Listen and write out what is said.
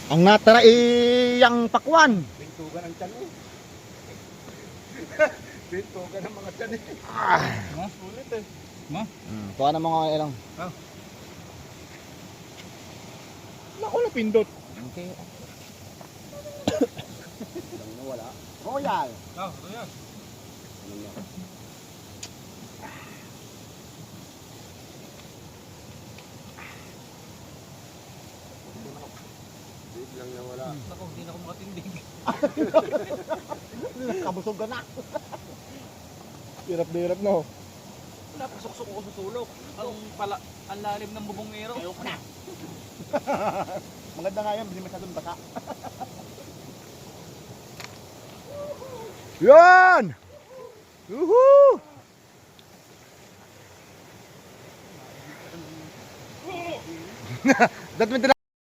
Ang natara yung pakwan. Bintugan ang tiyan eh. Bintugan ang mga tiyan eh. Sulit eh. Tuwa na mga ilang. Naku, napindot. Okay. Lang nawala. Royal. Ito yan. Biglang nawala. Naku, hindi na ako makatindig. Kabusog ka na. Hirap na hirap na oh. Napasok-sok ako sa sulok. Ang lalim ng bubongero. Ayoko na. Maganda nga yan, hindi masyadong basa. Yan! Woohoo! That